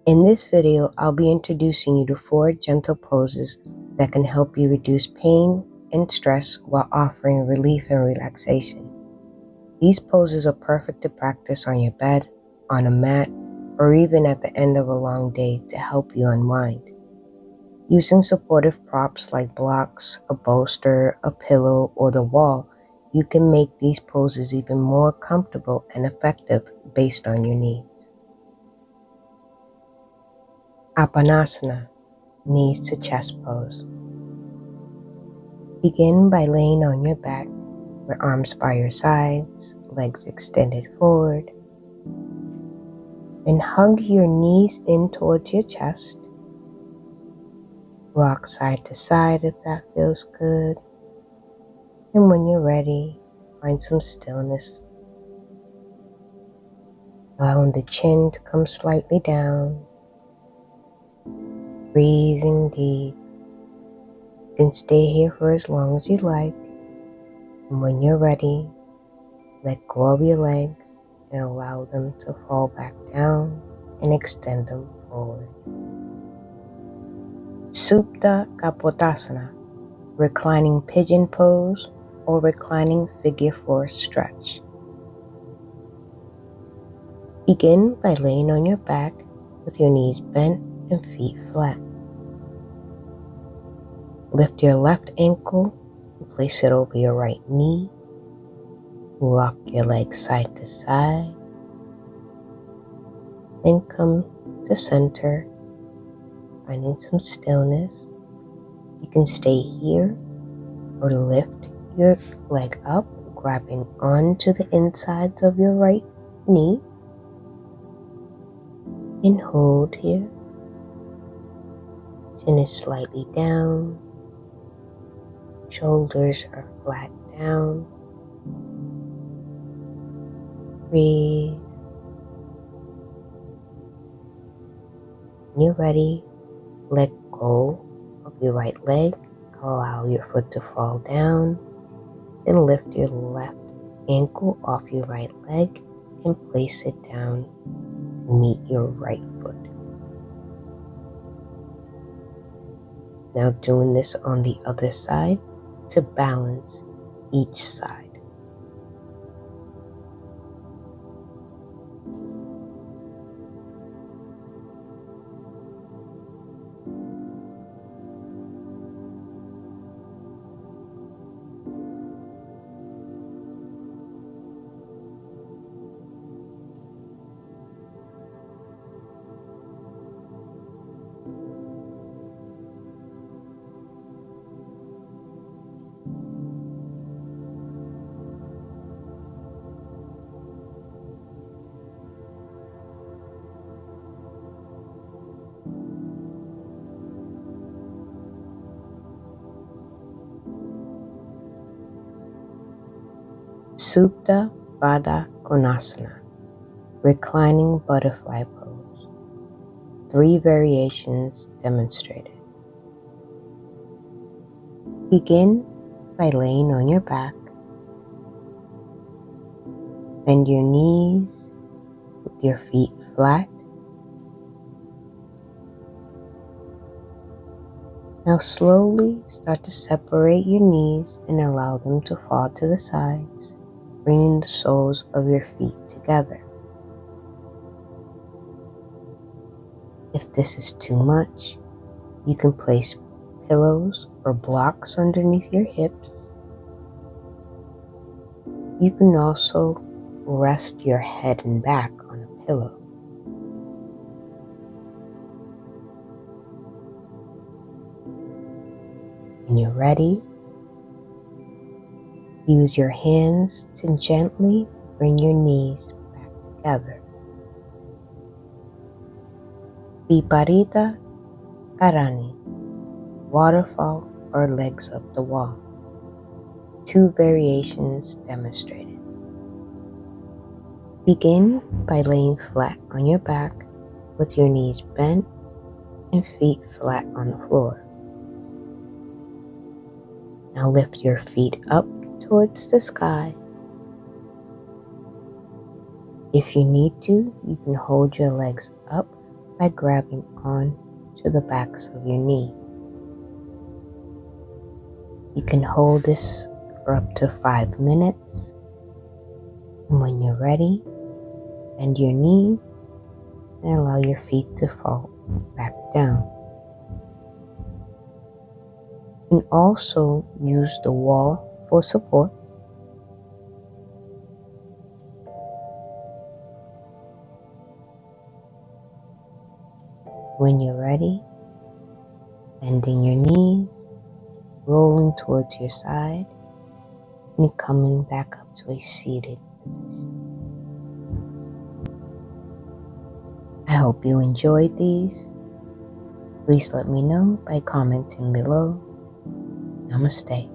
In this video, I'll be introducing you to 4 gentle poses that can help you reduce pain and stress while offering relief and relaxation. These poses are perfect to practice on your bed, on a mat, or even at the end of a long day to help you unwind. Using supportive props like blocks, a bolster, a pillow, or the wall, you can make these poses even more comfortable and effective based on your needs. Apanasana, knees to chest pose. Begin by laying on your back with arms by your sides, legs extended forward, and hug your knees in towards your chest. Rock side to side if that feels good. And when you're ready, find some stillness. Allowing the chin to come slightly down. Breathing deep. You can stay here for as long as you like. And when you're ready, let go of your legs and allow them to fall back down and extend them forward. Supta Kapotasana, reclining pigeon pose or reclining figure 4 stretch. Begin by laying on your back with your knees bent and feet flat. Lift your left ankle and place it over your right knee. Rock your legs side to side. Then come to center, finding some stillness. You can stay here or lift your leg up, grabbing onto the insides of your right knee. And hold here. Chin is slightly down. Shoulders are flat down. Breathe. When you're ready, let go of your right leg. Allow your foot to fall down. Then lift your left ankle off your right leg and place it down to meet your right foot. Now doing this on the other side to balance each side. Supta Baddha Konasana, reclining butterfly pose. 3 variations demonstrated. Begin by laying on your back. Bend your knees with your feet flat. Now slowly start to separate your knees and allow them to fall to the sides, bringing the soles of your feet together. If this is too much, you can place pillows or blocks underneath your hips. You can also rest your head and back on a pillow. When you're ready, use your hands to gently bring your knees back together. Viparita Karani, waterfall or legs up the wall. 2 variations demonstrated. Begin by laying flat on your back with your knees bent and feet flat on the floor. Now lift your feet up towards the sky. If you need to, you can hold your legs up by grabbing on to the backs of your knee. You can hold this for up to 5 minutes. And when you're ready, bend your knee and allow your feet to fall back down. And also use the wall for support. When you're ready, bending your knees, rolling towards your side, and coming back up to a seated position. I hope you enjoyed these. Please let me know by commenting below. Namaste.